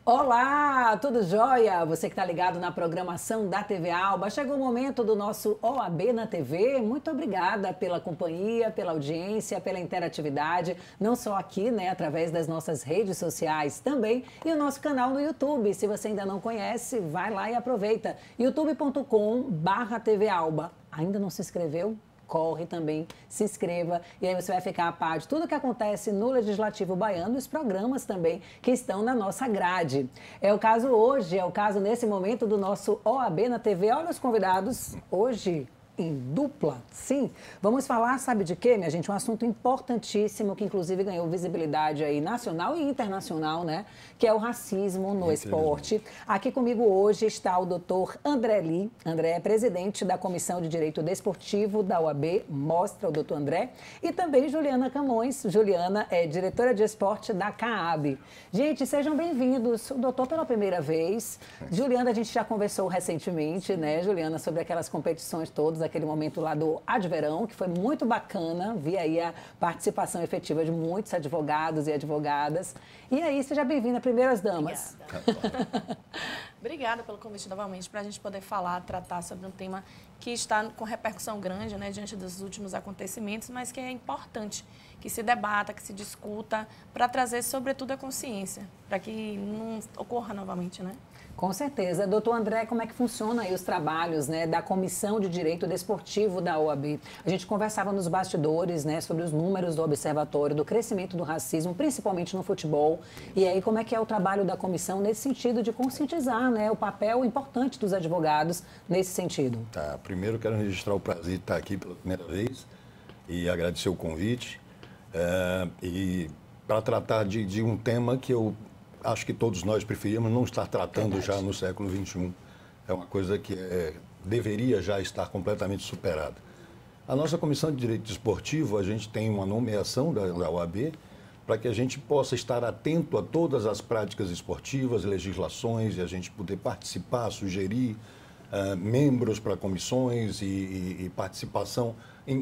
Olá, tudo jóia? Você que está ligado na programação da TV Alba. Chegou o momento do nosso OAB na TV. Muito obrigada pela companhia, pela audiência, pela interatividade, não só aqui, né, através das nossas redes sociais também e o nosso canal no YouTube. Se você ainda não conhece, vai lá e aproveita. youtube.com/TV Alba. Ainda não se inscreveu? Corre também, se inscreva e aí você vai ficar a par de tudo que acontece no Legislativo Baiano e os programas também que estão na nossa grade. É o caso hoje, é o caso nesse momento do nosso OAB na TV. Olha os convidados hoje em dupla, sim. Vamos falar, sabe de quê, minha gente? Um assunto importantíssimo que inclusive ganhou visibilidade aí nacional e internacional, né? Que é o racismo no esporte. Aqui comigo hoje está o doutor André Lee. André é presidente da Comissão de Direito Desportivo da OAB, mostra o doutor André. E também Juliana Camões. Juliana é diretora de esporte da CAAB. Gente, sejam bem-vindos. O doutor pela primeira vez. Juliana, a gente já conversou recentemente, né, Juliana, sobre aquelas competições todas, aquele momento lá do Adverão, que foi muito bacana. Vi aí a participação efetiva de muitos advogados e advogadas. E aí, seja bem-vinda, primeiras damas. Obrigada. Obrigada pelo convite novamente, para a gente poder falar, tratar sobre um tema que está com repercussão grande, né, diante dos últimos acontecimentos, mas que é importante que se debata, que se discuta, para trazer, sobretudo, a consciência, para que não ocorra novamente, né? Com certeza. Doutor André, como é que funciona aí os trabalhos, né, da Comissão de Direito Desportivo da OAB? A gente conversava nos bastidores, né, sobre os números do observatório, do crescimento do racismo, principalmente no futebol. E aí, como é que é o trabalho da comissão nesse sentido de conscientizar, né, o papel importante dos advogados nesse sentido? Tá, primeiro quero registrar o prazer de estar aqui pela primeira vez e agradecer o convite. E para tratar de um tema que eu acho que todos nós preferíamos não estar tratando já no século XXI. É uma coisa que deveria já estar completamente superada. A nossa Comissão de Direito Desportivo, a gente tem uma nomeação da OAB para que a gente possa estar atento a todas as práticas esportivas, legislações, e a gente poder participar, sugerir membros para comissões e participação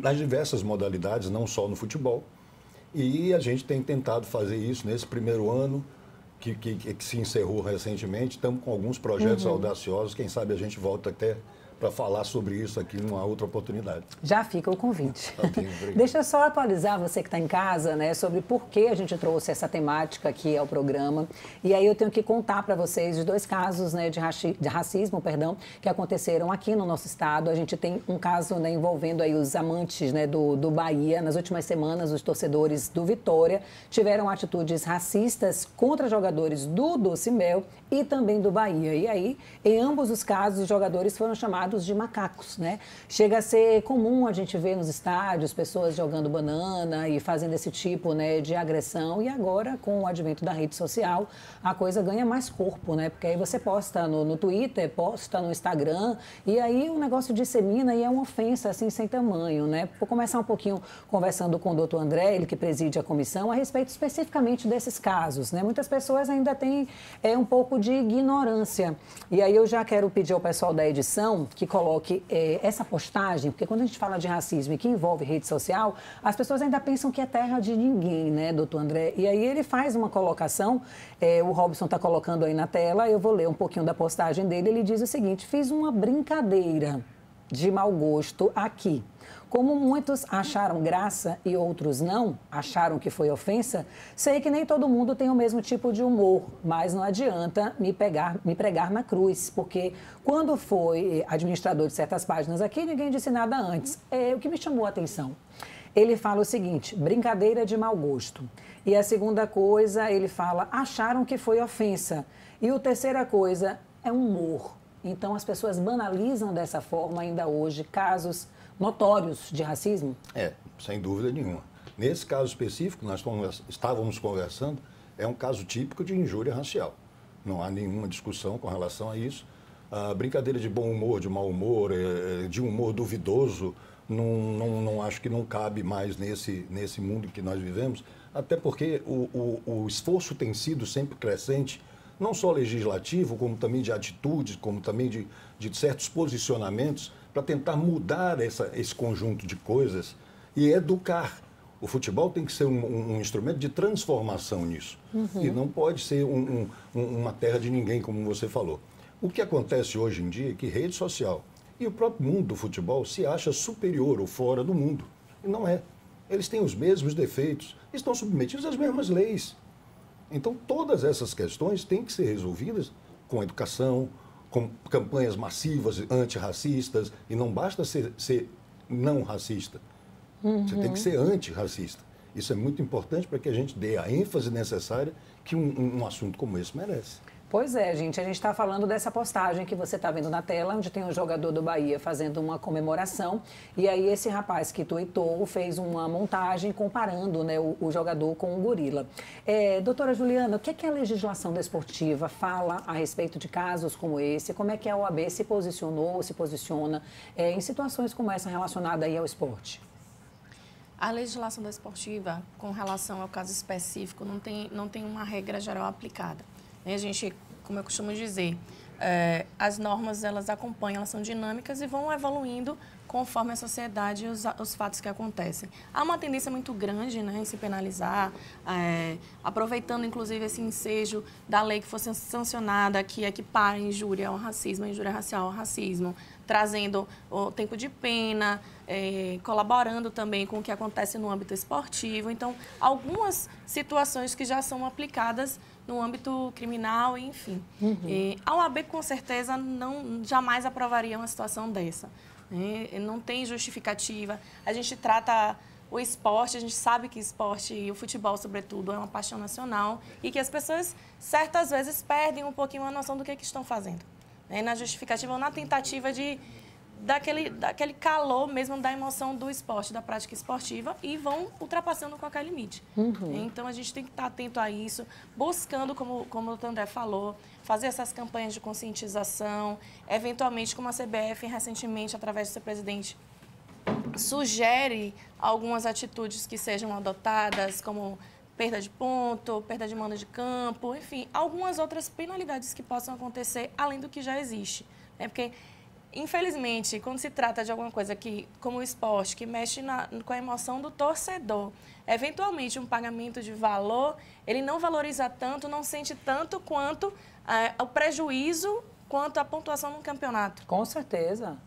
nas diversas modalidades, não só no futebol. E a gente tem tentado fazer isso nesse primeiro ano, que se encerrou recentemente. Estamos com alguns projetos audaciosos. Quem sabe a gente volta até para falar sobre isso aqui numa outra oportunidade. Já fica o convite. Ok, Deixa eu só atualizar você que está em casa, né, sobre por que a gente trouxe essa temática aqui ao programa. E aí eu tenho que contar para vocês de dois casos, né, de racismo, que aconteceram aqui no nosso estado. A gente tem um caso, né, envolvendo aí os amantes, né, do Bahia. Nas últimas semanas, os torcedores do Vitória tiveram atitudes racistas contra jogadores do Doce Mel e também do Bahia. E aí, em ambos os casos, os jogadores foram chamados de macacos, né? Chega a ser comum a gente ver nos estádios pessoas jogando banana e fazendo esse tipo, né, de agressão. E agora, com o advento da rede social, a coisa ganha mais corpo, né? Porque aí você posta no Twitter, posta no Instagram, e aí o negócio dissemina e é uma ofensa, assim, sem tamanho, né? Vou começar um pouquinho conversando com o doutor André, ele que preside a comissão, a respeito especificamente desses casos, né? Muitas pessoas ainda têm um pouco de ignorância. E aí eu já quero pedir ao pessoal da edição que coloque essa postagem, porque quando a gente fala de racismo e que envolve rede social, as pessoas ainda pensam que é terra de ninguém, né, doutor André? E aí ele faz uma colocação, o Robson está colocando aí na tela, eu vou ler um pouquinho da postagem dele, ele diz o seguinte: fiz uma brincadeira de mau gosto aqui. Como muitos acharam graça e outros não, acharam que foi ofensa, sei que nem todo mundo tem o mesmo tipo de humor, mas não adianta me pregar na cruz, porque quando foi administrador de certas páginas aqui, ninguém disse nada antes. O que me chamou a atenção, ele fala o seguinte: brincadeira de mau gosto. E a segunda coisa, ele fala, acharam que foi ofensa. E a terceira coisa é humor. Então, as pessoas banalizam dessa forma ainda hoje casos notórios de racismo? Sem dúvida nenhuma. Nesse caso específico, nós estávamos conversando, é um caso típico de injúria racial. Não há nenhuma discussão com relação a isso. A brincadeira de bom humor, de mau humor, de humor duvidoso, não acho que não cabe mais nesse mundo que nós vivemos, até porque o esforço tem sido sempre crescente, não só legislativo, como também de atitudes, como também de certos posicionamentos, para tentar mudar esse conjunto de coisas e educar O futebol tem que ser um instrumento de transformação nisso. E não pode ser uma terra de ninguém, como você falou. O que acontece hoje em dia é que rede social e o próprio mundo do futebol se acha superior ou fora do mundo. E não é. Eles têm os mesmos defeitos, estão submetidos às mesmas leis. Então, todas essas questões têm que ser resolvidas com educação, com campanhas massivas antirracistas, e não basta ser não racista. Você tem que ser antirracista. Isso é muito importante para que a gente dê a ênfase necessária que um assunto como esse merece. Pois é, gente, a gente está falando dessa postagem que você está vendo na tela, onde tem um jogador do Bahia fazendo uma comemoração, e aí esse rapaz que tuitou fez uma montagem comparando, né, o jogador com o gorila. Doutora Juliana, o que é que a legislação desportiva fala a respeito de casos como esse? Como é que a OAB se posicionou, se posiciona em situações como essa relacionada aí ao esporte? A legislação desportiva, com relação ao caso específico, não tem uma regra geral aplicada. A gente, como eu costumo dizer, as normas elas acompanham, elas são dinâmicas e vão evoluindo conforme a sociedade e os fatos que acontecem. Há uma tendência muito grande, né, em se penalizar, aproveitando inclusive esse ensejo da lei que fosse sancionada, que equipara a injúria ao racismo, a injúria racial ao racismo, trazendo o tempo de pena, colaborando também com o que acontece no âmbito esportivo. Então, algumas situações que já são aplicadas no âmbito criminal, enfim. A OAB, com certeza, jamais aprovaria uma situação dessa. Não tem justificativa. A gente trata o esporte, a gente sabe que esporte e o futebol, sobretudo, é uma paixão nacional e que as pessoas, certas vezes, perdem um pouquinho a noção do que estão fazendo. Na justificativa ou na tentativa daquele calor mesmo da emoção do esporte, da prática esportiva, e vão ultrapassando qualquer limite. Então, a gente tem que estar atento a isso, buscando, como o doutor André falou, fazer essas campanhas de conscientização, eventualmente, como a CBF, recentemente, através do seu presidente, sugere algumas atitudes que sejam adotadas, como perda de ponto, perda de mando de campo, enfim, algumas outras penalidades que possam acontecer além do que já existe. Porque, infelizmente, quando se trata de alguma coisa como o esporte, que mexe com a emoção do torcedor, eventualmente um pagamento de valor, ele não valoriza tanto, não sente tanto quanto o prejuízo, quanto a pontuação no campeonato. Com certeza.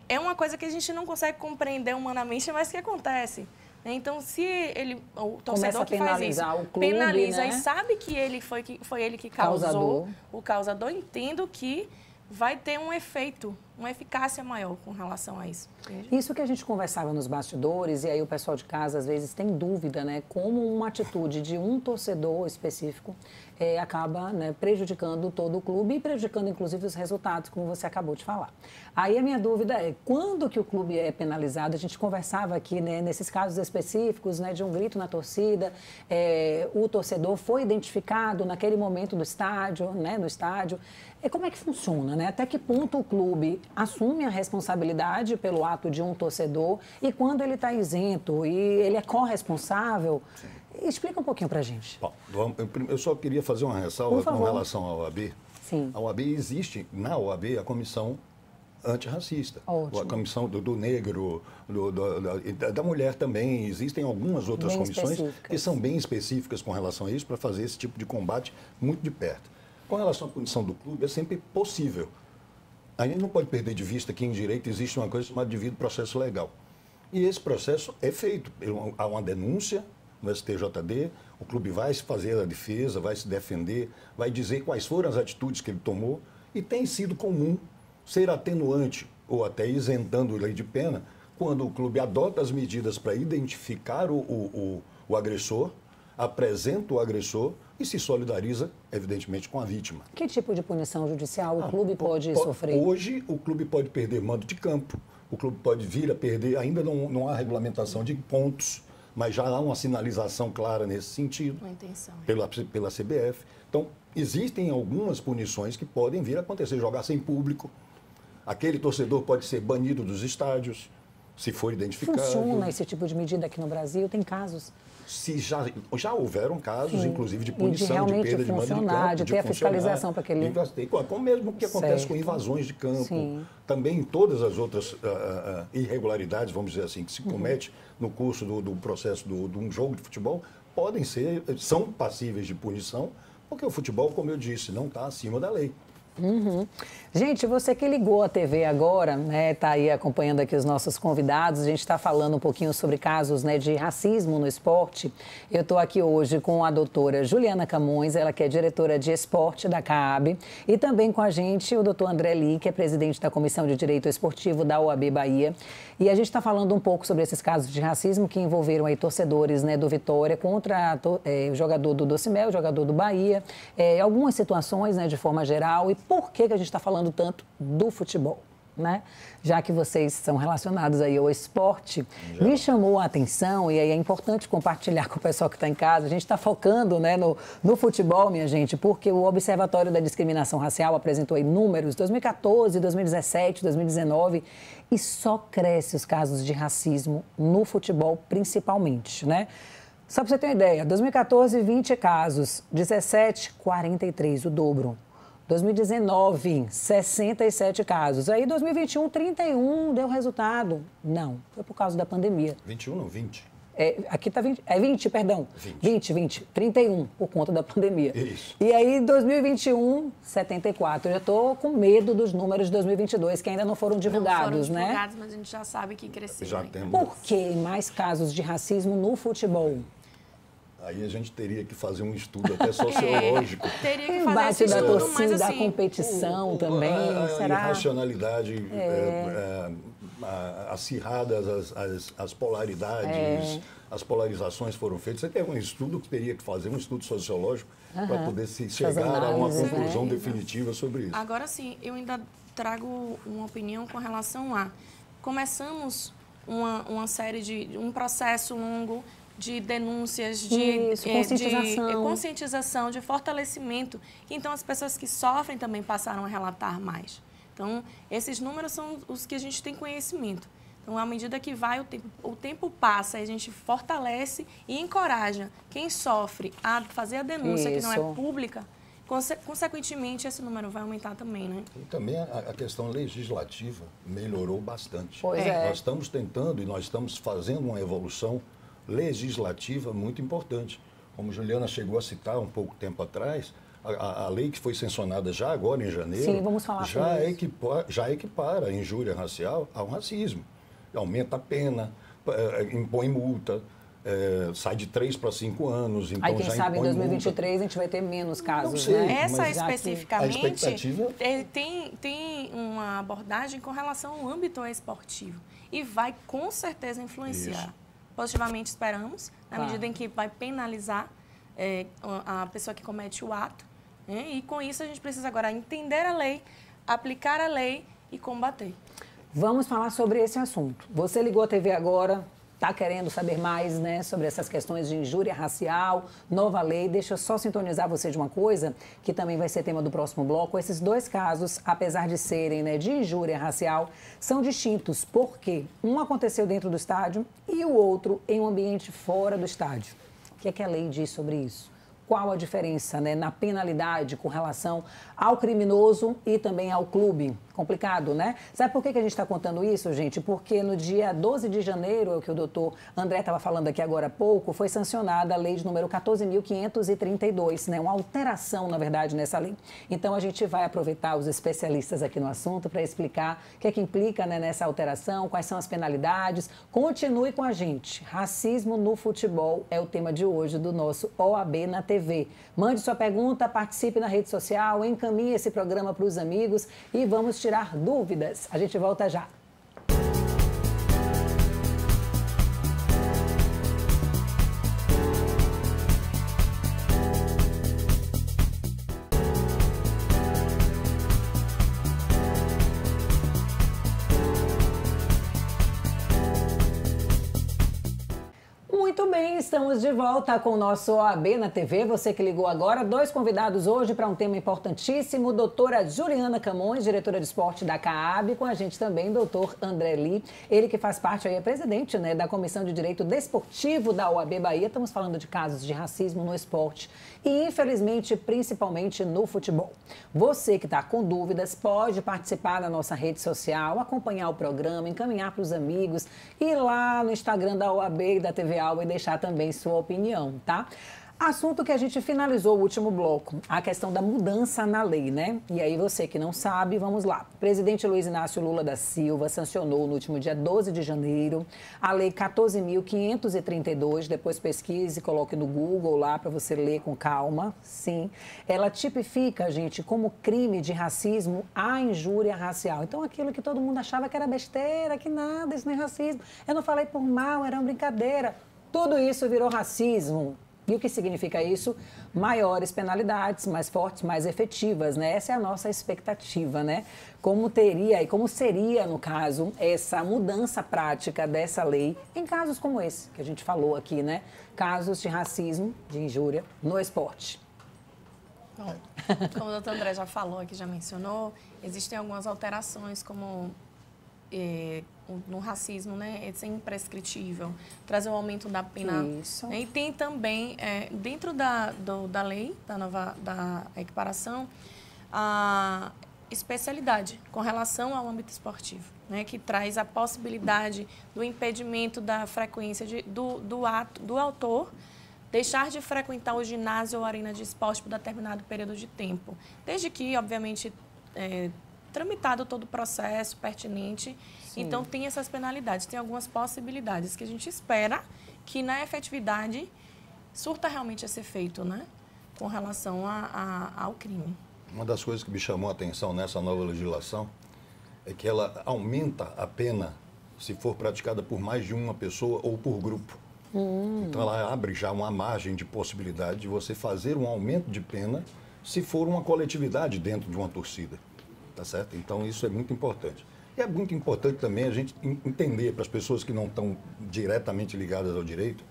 É uma coisa que a gente não consegue compreender humanamente, mas que acontece. Então, se o torcedor que faz isso, o clube, penaliza, né? E sabe que foi ele que causou, o causador, entendo que vai ter um efeito, uma eficácia maior com relação a isso. Entende? Isso que a gente conversava nos bastidores, e aí o pessoal de casa às vezes tem dúvida, né? Como uma atitude de um torcedor específico acaba, né, prejudicando todo o clube e prejudicando inclusive os resultados, como você acabou de falar. Aí a minha dúvida é, quando que o clube é penalizado? A gente conversava aqui, né, nesses casos específicos, né, de um grito na torcida, o torcedor foi identificado naquele momento do estádio, né, no estádio. Como é que funciona, né? Até que ponto o clube assume a responsabilidade pelo ato de um torcedor e quando ele está isento e ele é corresponsável? Sim. Explica um pouquinho para a gente. Bom, eu só queria fazer uma ressalva com relação à OAB. Sim. A OAB existe, na OAB, a comissão antirracista. Ótimo. A comissão do negro, da mulher também. Existem algumas outras comissões que são bem específicas com relação a isso para fazer esse tipo de combate muito de perto. Com relação à punição do clube, é sempre possível. A gente não pode perder de vista que em direito existe uma coisa chamada devido processo legal. E esse processo é feito. Há uma denúncia no STJD, o clube vai se fazer a defesa, vai se defender, vai dizer quais foram as atitudes que ele tomou, e tem sido comum ser atenuante ou até isentando lei de pena quando o clube adota as medidas para identificar o agressor, apresenta o agressor e se solidariza, evidentemente, com a vítima. Que tipo de punição judicial o clube pode sofrer? Hoje, o clube pode perder mando de campo, o clube pode vir a perder, ainda não há regulamentação de pontos, mas já há uma sinalização clara nesse sentido, uma intenção. Pela CBF. Então, existem algumas punições que podem vir a acontecer, jogar sem público, aquele torcedor pode ser banido dos estádios, se for identificado. Funciona esse tipo de medida aqui no Brasil? Tem casos? Se já houveram casos, inclusive, de punição, de perda de mando de campo, de ter a fiscalização para aquele... Como mesmo que acontece com invasões de campo. Sim. Também todas as outras irregularidades, vamos dizer assim, que se comete no curso do processo de um jogo de futebol, são passíveis de punição, porque o futebol, como eu disse, não está acima da lei. Gente, você que ligou a TV agora, né, tá aí acompanhando aqui os nossos convidados, a gente está falando um pouquinho sobre casos, né, de racismo no esporte. Eu estou aqui hoje com a doutora Juliana Camões, ela que é diretora de esporte da CAAB, e também com a gente o doutor André Lee, que é presidente da Comissão de Direito Esportivo da OAB Bahia. E a gente está falando um pouco sobre esses casos de racismo que envolveram aí torcedores, né, do Vitória contra o jogador do Docimel, o jogador do Bahia, algumas situações, né, de forma geral. E por que a gente está falando tanto do futebol, né? Já que vocês são relacionados aí ao esporte, me chamou a atenção, e aí é importante compartilhar com o pessoal que está em casa, a gente está focando, né, no futebol, minha gente, porque o Observatório da Discriminação Racial apresentou aí números 2014, 2017, 2019, e só cresce os casos de racismo no futebol, principalmente, né? Só para você ter uma ideia, 2014, 20 casos, 17, 43, o dobro. 2019, 67 casos. Aí, 2021, 31, deu resultado. Não, foi por causa da pandemia. 21 não, 20. Aqui está 20, 20, perdão. 20, 31, por conta da pandemia. Isso. E aí, 2021, 74. Eu já estou com medo dos números de 2022, que ainda não foram divulgados, né? Não foram divulgados, mas a gente já sabe que cresceu. Já temos. Por que mais casos de racismo no futebol? Aí a gente teria que fazer um estudo até sociológico. Teria que fazer embate esse da estudo, torcida, mas assim... da competição também, será? A irracionalidade, acirradas as polaridades, as polarizações foram feitas. Você tem um estudo que teria que fazer, um estudo sociológico, para poder chegar a uma conclusão definitiva sobre isso. Agora sim, eu ainda trago uma opinião com relação a... Começamos uma série um processo longo de denúncias, de conscientização, de fortalecimento. Então, as pessoas que sofrem também passaram a relatar mais. Então, esses números são os que a gente tem conhecimento. Então, à medida que o tempo passa, a gente fortalece e encoraja quem sofre a fazer a denúncia que não é pública, consequentemente, esse número vai aumentar também, né? E também a questão legislativa melhorou bastante. Pois é. Nós estamos tentando e nós estamos fazendo uma evolução legislativa muito importante. Como Juliana chegou a citar um pouco tempo atrás, a lei que foi sancionada já agora em janeiro, sim, vamos falar já equipara a injúria racial ao racismo. Aumenta a pena, impõe multa, sai de 3 para 5 anos. Então aí, quem já sabe, em 2023 multa. a gente vai ter menos casos, não sei, né? Essa especificamente tem uma abordagem com relação ao âmbito esportivo e vai com certeza influenciar. Isso. Positivamente esperamos, na medida em que vai penalizar a pessoa que comete o ato, né? E com isso a gente precisa agora entender a lei, aplicar a lei e combater. Vamos falar sobre esse assunto. Você ligou a TV agora, está querendo saber mais, né, sobre essas questões de injúria racial, nova lei. Deixa eu só sintonizar você de uma coisa, que também vai ser tema do próximo bloco. Esses dois casos, apesar de serem, né, de injúria racial, são distintos. Por quê? Um aconteceu dentro do estádio e o outro em um ambiente fora do estádio. O que é que a lei diz sobre isso? Qual a diferença, né, na penalidade com relação ao criminoso e também ao clube? Complicado, né? Sabe por que a gente está contando isso, gente? Porque no dia 12 de janeiro, que o doutor André estava falando aqui agora há pouco, foi sancionada a lei de número 14.532, né? Uma alteração, na verdade, nessa lei. Então, a gente vai aproveitar os especialistas aqui no assunto para explicar o que é que implica, né, nessa alteração, quais são as penalidades. Continue com a gente. Racismo no futebol é o tema de hoje do nosso OAB na TV. Mande sua pergunta, participe na rede social, encaminhe esse programa para os amigos e vamos tirar dúvidas. A gente volta já. Muito bem, estamos de volta com o nosso OAB na TV. Você que ligou agora, 2 convidados hoje para um tema importantíssimo. Doutora Juliana Camões, diretora de esporte da CAAB, com a gente também, doutor André Lee, ele que faz parte aí, é presidente, né, da Comissão de Direito Desportivo da OAB Bahia. Estamos falando de casos de racismo no esporte e, infelizmente, principalmente no futebol. Você que está com dúvidas pode participar da nossa rede social, acompanhar o programa, encaminhar para os amigos, ir lá no Instagram da OAB e da TV Alba e deixar também sua opinião, tá? Assunto que a gente finalizou o último bloco, a questão da mudança na lei, né? E aí você que não sabe, vamos lá. O presidente Luiz Inácio Lula da Silva sancionou no último dia 12 de janeiro a lei 14.532, depois pesquise e coloque no Google lá para você ler com calma, sim. Ela tipifica, gente, como crime de racismo a injúria racial. Então aquilo que todo mundo achava que era besteira, que nada, isso não é racismo. Eu não falei por mal, era uma brincadeira. Tudo isso virou racismo. E o que significa isso? Maiores penalidades, mais fortes, mais efetivas, né? Essa é a nossa expectativa, né? Como teria e como seria, no caso, essa mudança prática dessa lei em casos como esse que a gente falou aqui, né? Casos de racismo, de injúria no esporte. Bom, como o doutor André já falou aqui, já mencionou, existem algumas alterações como no racismo, né, é imprescritível, trazer um aumento da pena. Isso. E tem também, dentro da lei, da equiparação, a especialidade com relação ao âmbito esportivo, né, que traz a possibilidade do impedimento da frequência do autor deixar de frequentar o ginásio ou arena de esporte por determinado período de tempo, desde que, obviamente, tramitado todo o processo pertinente. Sim. Então, tem essas penalidades, tem algumas possibilidades que a gente espera que, na efetividade, surta realmente esse efeito, né, com relação ao crime. Uma das coisas que me chamou a atenção nessa nova legislação é que ela aumenta a pena se for praticada por mais de uma pessoa ou por grupo. Então, ela abre já uma margem de possibilidade de você fazer um aumento de pena se for uma coletividade dentro de uma torcida. Tá certo? Então, isso é muito importante. E é muito importante também a gente entender, para as pessoas que não estão diretamente ligadas ao direito,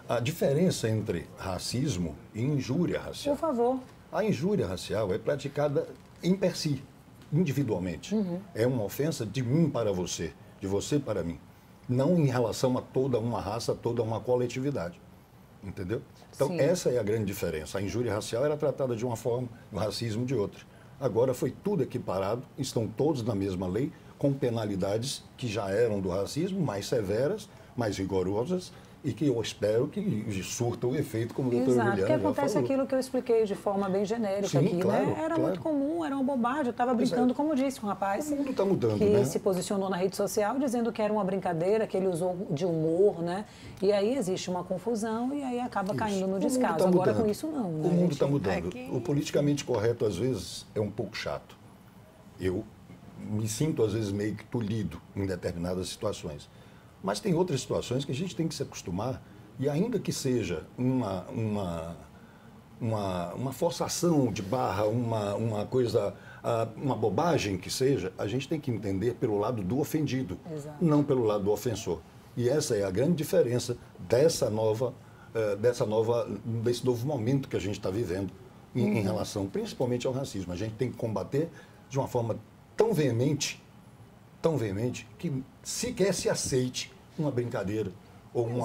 a diferença entre racismo e injúria racial. Por favor. A injúria racial é praticada em per si, individualmente. É uma ofensa de mim para você, de você para mim. Não em relação a toda uma raça, toda uma coletividade. Entendeu? Então, sim, essa é a grande diferença. A injúria racial era tratada de uma forma, o racismo de outra. Agora foi tudo equiparado, estão todos na mesma lei, com penalidades que já eram do racismo, mais severas, mais rigorosas, e que eu espero que surta o efeito, como o doutor Juliano já falou. Exato, porque acontece aquilo que eu expliquei de forma bem genérica. Sim, aqui, claro, né? Era muito comum, era uma bobagem. Eu estava brincando, como disse um rapaz, o mundo está mudando, que né? se posicionou na rede social dizendo que era uma brincadeira, que ele usou de humor, né? E aí existe uma confusão e aí acaba caindo no descaso. Agora com isso não, né? O mundo está mudando. O politicamente correto, às vezes, é um pouco chato. Eu me sinto, às vezes, meio que tolhido em determinadas situações. Mas tem outras situações que a gente tem que se acostumar, e ainda que seja uma forçação de barra, uma coisa, uma bobagem que seja, a gente tem que entender pelo lado do ofendido, exato, não pelo lado do ofensor. E essa é a grande diferença desse novo momento que a gente está vivendo em relação, principalmente ao racismo. A gente tem que combater de uma forma tão veemente, que sequer se aceite uma brincadeira ou um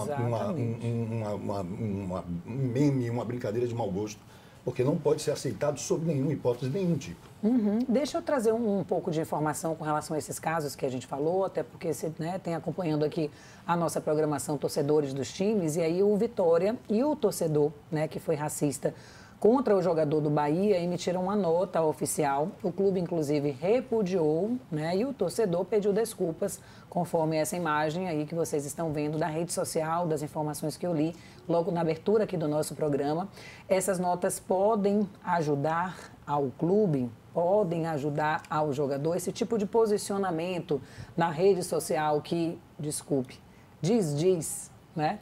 meme, uma brincadeira de mau gosto, porque não pode ser aceitado sob nenhuma hipótese, nenhum tipo. Deixa eu trazer um pouco de informação com relação a esses casos que a gente falou, até porque você, né, tem acompanhando aqui a nossa programação Torcedores dos Times, e aí o Vitória e o torcedor, né, que foi racista contra o jogador do Bahia, emitiram uma nota oficial. O clube, inclusive, repudiou, né? E o torcedor pediu desculpas, conforme essa imagem aí que vocês estão vendo da rede social, das informações que eu li logo na abertura aqui do nosso programa. Essas notas podem ajudar ao clube, podem ajudar ao jogador. Esse tipo de posicionamento na rede social que, desculpe, diz, né?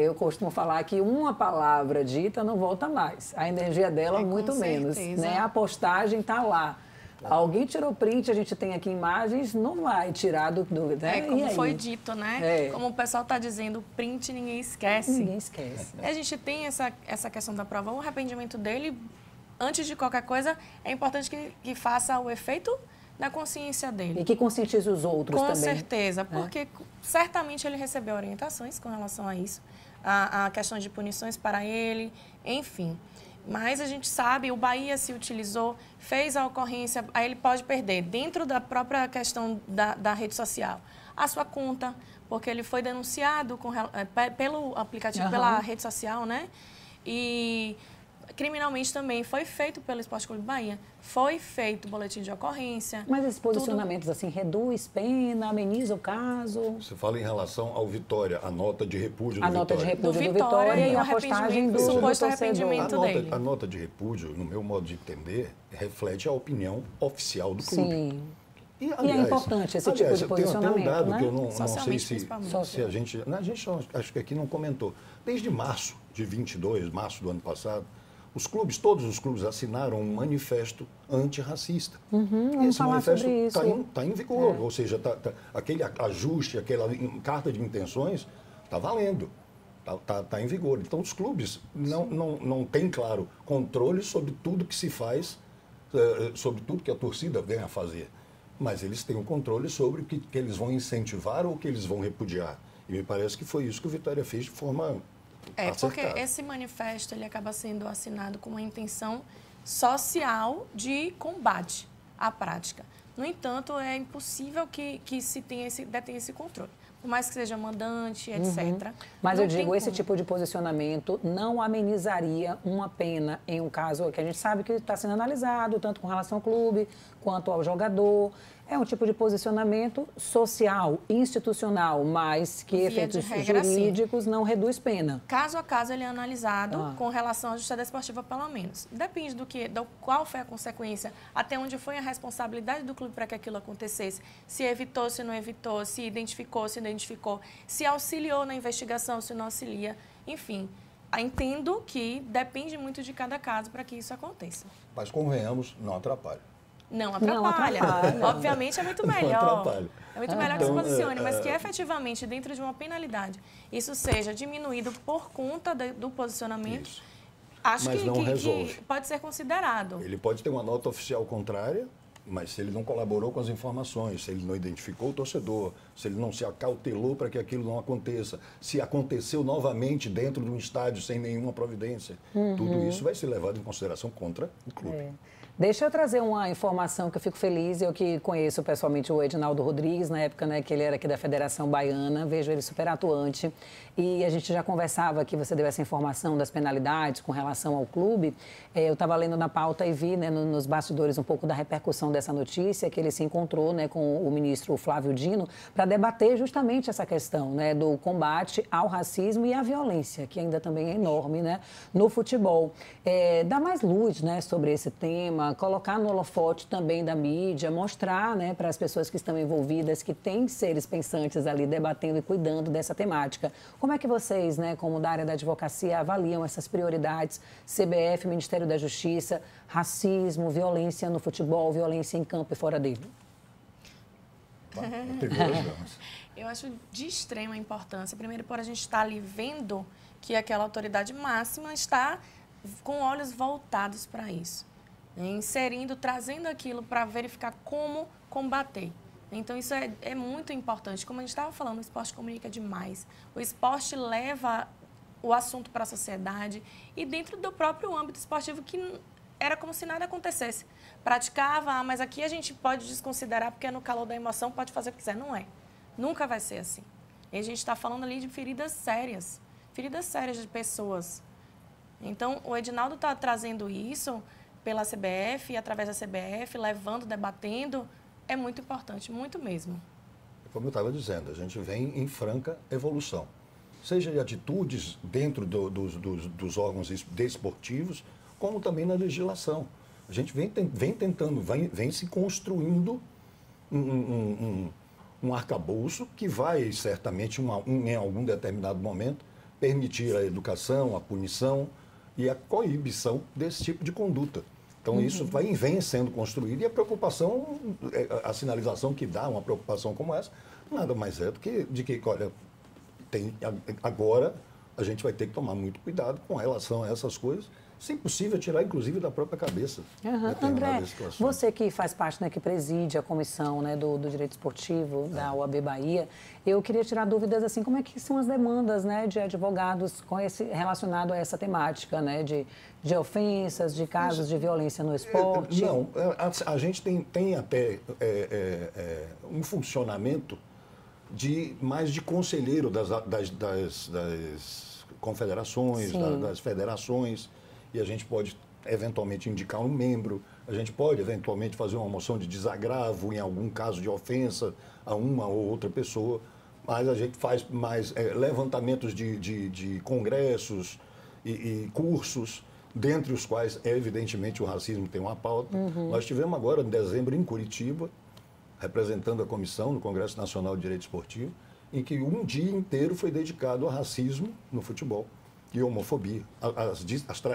Eu costumo falar que uma palavra dita não volta mais. A energia dela, muito menos. Né? A postagem está lá. Alguém tirou print, a gente tem aqui imagens, não vai tirar do né? Como foi dito, né? Como o pessoal está dizendo, print ninguém esquece. Ninguém esquece. A gente tem essa questão da prova. O arrependimento dele, antes de qualquer coisa, é importante que faça o efeito na consciência dele. E que conscientize os outros também. Com certeza, porque certamente ele recebeu orientações com relação a isso, a questão de punições para ele, enfim. Mas a gente sabe, o Bahia se utilizou, fez a ocorrência, aí ele pode perder, dentro da própria questão da rede social, a sua conta, porque ele foi denunciado pelo aplicativo, pela rede social, né? E criminalmente também foi feito pelo Esporte Clube Bahia, foi feito boletim de ocorrência. Mas esses posicionamentos assim, reduz pena, ameniza o caso? Você fala em relação ao Vitória, a nota de repúdio do Vitória. A nota de repúdio do Vitória e a postagem do suposto arrependimento dele. A nota de repúdio, no meu modo de entender, reflete a opinião oficial do clube. Sim. Aliás, e é importante esse tipo de posicionamento, tem um dado, né? que eu não sei se a gente acho que aqui não comentou. Desde março de 22, março do ano passado, todos os clubes assinaram um manifesto antirracista. E esse manifesto está em vigor, ou seja, aquele ajuste, aquela carta de intenções está valendo, está em vigor. Então, os clubes não têm, claro, controle sobre tudo que se faz, sobre tudo que a torcida vem a fazer. Mas eles têm o controle sobre o que eles vão incentivar ou o que eles vão repudiar. E me parece que foi isso que o Vitória fez de forma porque esse manifesto ele acaba sendo assinado com uma intenção social de combate à prática. No entanto, é impossível que se detenha esse controle. Por mais que seja mandante, etc. Mas eu digo, esse tipo de posicionamento não amenizaria uma pena em um caso que a gente sabe que está sendo analisado, tanto com relação ao clube quanto ao jogador. É um tipo de posicionamento social, institucional, mas que efeitos jurídicos não reduz pena. Caso a caso ele é analisado com relação à justiça desportiva, pelo menos. Depende do qual foi a consequência, até onde foi a responsabilidade do clube para que aquilo acontecesse. Se evitou, se não evitou, se identificou, se não identificou, se auxiliou na investigação, se não auxilia, enfim. Entendo que depende muito de cada caso para que isso aconteça. Mas convenhamos, não atrapalha. Não atrapalha. Obviamente é muito melhor. Não atrapalha. É muito melhor que se posicione, mas que efetivamente, dentro de uma penalidade, isso seja diminuído por conta do posicionamento, isso. acho que pode ser considerado. Ele pode ter uma nota oficial contrária, mas se ele não colaborou com as informações, se ele não identificou o torcedor, se ele não se acautelou para que aquilo não aconteça, se aconteceu novamente dentro de um estádio sem nenhuma providência, tudo isso vai ser levado em consideração contra o clube. Deixa eu trazer uma informação que eu fico feliz, eu que conheço pessoalmente o Edinaldo Rodrigues, na época que ele era aqui da Federação Baiana, vejo ele super atuante, e a gente já conversava aqui, você deu essa informação das penalidades com relação ao clube, eu estava lendo na pauta e vi nos bastidores um pouco da repercussão dessa notícia, que ele se encontrou com o ministro Flávio Dino para debater justamente essa questão do combate ao racismo e à violência, que ainda também é enorme no futebol. Dá mais luz sobre esse tema, colocar no holofote também da mídia, mostrar para as pessoas que estão envolvidas que tem seres pensantes ali debatendo e cuidando dessa temática. Como é que vocês, como da área da advocacia, avaliam essas prioridades, CBF, Ministério da Justiça, racismo, violência no futebol, violência em campo e fora dele? Eu acho de extrema importância, primeiro por a gente estar ali vendo que aquela autoridade máxima está com olhos voltados para isso. Inserindo, trazendo aquilo para verificar como combater. Então, isso é muito importante. Como a gente estava falando, o esporte comunica demais. O esporte leva o assunto para a sociedade e dentro do próprio âmbito esportivo, que era como se nada acontecesse. Praticava, mas aqui a gente pode desconsiderar, porque no calor da emoção pode fazer o que quiser. Não é. Nunca vai ser assim. E a gente está falando ali de feridas sérias de pessoas. Então, o Edinaldo está trazendo isso pela CBF e através da CBF, levando, debatendo, é muito importante, muito mesmo. Como eu estava dizendo, a gente vem em franca evolução. Seja de atitudes dentro dos órgãos desportivos, como também na legislação. A gente vem tentando, vem se construindo um arcabouço que vai, certamente, em algum determinado momento, permitir a educação, a punição e a coibição desse tipo de conduta. Então, isso vem sendo construído e a preocupação, a sinalização que dá uma preocupação como essa, nada mais é do que de que, olha, agora a gente vai ter que tomar muito cuidado com relação a essas coisas, se possível, tirar inclusive da própria cabeça. André, você que faz parte, né, que preside a comissão, né, do Direito Esportivo da OAB Bahia, eu queria tirar dúvidas, assim, como é que são as demandas, né, de advogados relacionado a essa temática, né, de ofensas, de casos de violência no esporte? Não, a gente tem até um funcionamento mais de conselheiro das confederações, das federações, e a gente pode eventualmente indicar um membro, a gente pode eventualmente fazer uma moção de desagravo em algum caso de ofensa a uma ou outra pessoa, mas a gente faz mais levantamentos de congressos e cursos, dentre os quais, evidentemente, o racismo tem uma pauta. Nós tivemos agora, em dezembro, em Curitiba, representando a comissão no Congresso Nacional de Direito Esportivo, em que um dia inteiro foi dedicado a racismo no futebol e homofobia,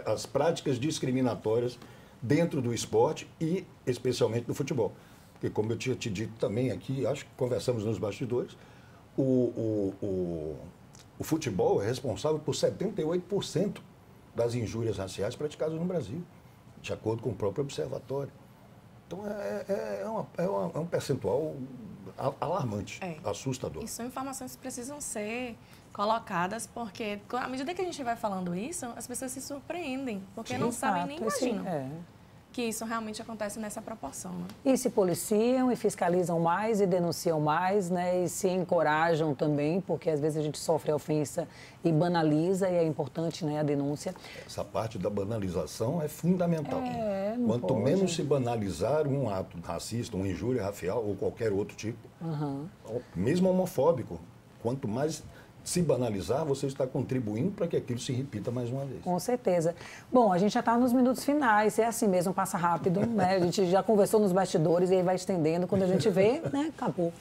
as práticas discriminatórias dentro do esporte e especialmente do futebol. Porque, como eu tinha te dito também aqui, acho que conversamos nos bastidores, o futebol é responsável por 78% das injúrias raciais praticadas no Brasil, de acordo com o próprio observatório. Então, é um percentual alarmante, assustador. E são informações que precisam ser colocadas, porque à medida que a gente vai falando isso, as pessoas se surpreendem, porque não sabem nem imaginam que isso realmente acontece nessa proporção. Né? E se policiam e fiscalizam mais e denunciam mais, né? E se encorajam também, porque às vezes a gente sofre a ofensa e banaliza, e é importante, né, a denúncia. Essa parte da banalização é fundamental. Quanto menos se banalizar um ato racista, uma injúria racial ou qualquer outro tipo, mesmo homofóbico, quanto mais se banalizar, você está contribuindo para que aquilo se repita mais uma vez. Com certeza. Bom, a gente já está nos minutos finais, é assim mesmo, passa rápido, né? A gente já conversou nos bastidores e aí vai estendendo, quando a gente vê, né, acabou.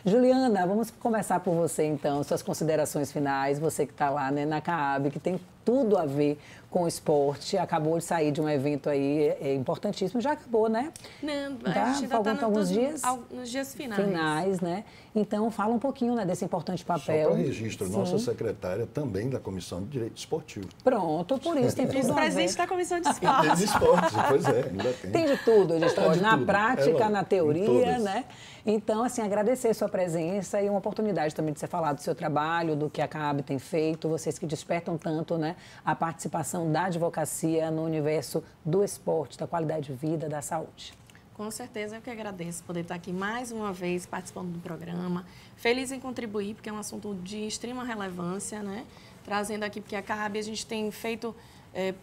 Juliana, vamos começar por você então, suas considerações finais, você que está lá, né, na CAAB, que tem tudo a ver com o esporte, acabou de sair de um evento aí importantíssimo, já acabou, né? Não, a gente ainda está nos dias finais. Finais, né? Então, fala um pouquinho, né, desse importante papel. Só para registro, nossa secretária também da Comissão de Direito Esportivo. Pronto, por isso tem tudo a ver. Presidente da Comissão de Esporte. De esporte, pois é, ainda tem. Tem de tudo de esporte, na tudo. prática, na teoria, né? Então, assim, agradecer a sua presença e uma oportunidade também de você falar do seu trabalho, do que a CAAB tem feito, vocês que despertam tanto, né, a participação da advocacia no universo do esporte, da qualidade de vida, da saúde. Com certeza, eu que agradeço poder estar aqui mais uma vez participando do programa. Feliz em contribuir, porque é um assunto de extrema relevância, né? Trazendo aqui, porque a CAAB a gente tem feito,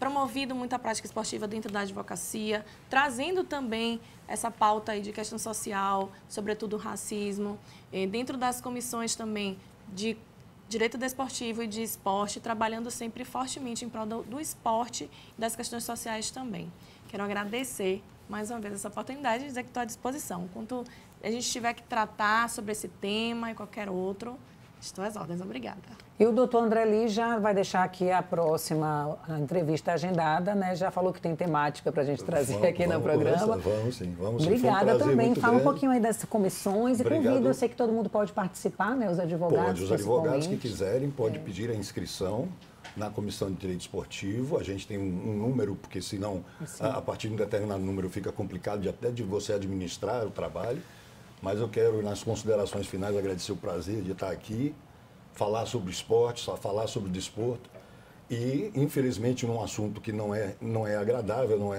promovido muita prática esportiva dentro da advocacia, trazendo também essa pauta aí de questão social, sobretudo o racismo, dentro das comissões também de direito desportivo e de esporte, trabalhando sempre fortemente em prol do esporte e das questões sociais também. Quero agradecer mais uma vez essa oportunidade de dizer que estou à disposição. Quando a gente tiver que tratar sobre esse tema e qualquer outro, estou às ordens. Obrigada. E o doutor André Ly já vai deixar aqui a próxima entrevista agendada, né? Já falou que tem temática para a gente trazer aqui no programa. Vamos sim, vamos sim. Obrigada também. Fala um pouquinho aí das comissões e convida, eu sei que todo mundo pode participar, né? Os advogados. Pode, os advogados que quiserem, pode pedir a inscrição na Comissão de Direito Esportivo. A gente tem um número, porque senão, a partir de um determinado número, fica complicado até de você administrar o trabalho. Mas eu quero, nas considerações finais, agradecer o prazer de estar aqui, falar sobre esporte, falar sobre desporto. E, infelizmente, num assunto que não é agradável, não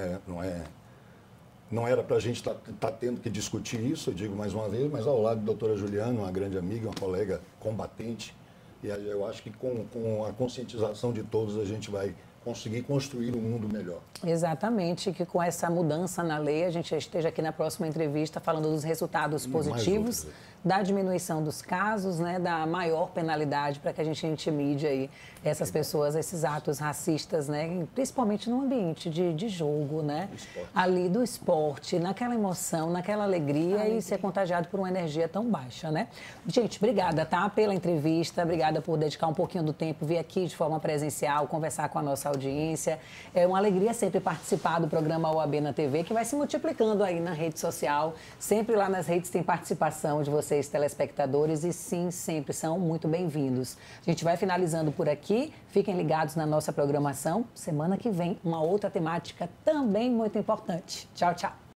era para a gente estar tendo que discutir isso, eu digo mais uma vez, mas ao lado da doutora Juliana, uma grande amiga, uma colega combatente. E eu acho que com a conscientização de todos a gente vai conseguir construir um mundo melhor. Exatamente, que com essa mudança na lei a gente esteja aqui na próxima entrevista falando dos resultados positivos da diminuição dos casos, né, da maior penalidade para que a gente intimide aí essas pessoas, esses atos racistas, né, principalmente no ambiente de jogo, né, ali do esporte, naquela emoção, naquela alegria e ser contagiado por uma energia tão baixa, né? Gente, obrigada, tá, pela entrevista, obrigada por dedicar um pouquinho do tempo, vir aqui de forma presencial, conversar com a nossa audiência. É uma alegria sempre participar do programa OAB na TV, que vai se multiplicando aí na rede social. Sempre lá nas redes tem participação de vocês, telespectadores, e sim, sempre são muito bem-vindos. A gente vai finalizando por aqui. Fiquem ligados na nossa programação. Semana que vem, uma outra temática também muito importante. Tchau, tchau.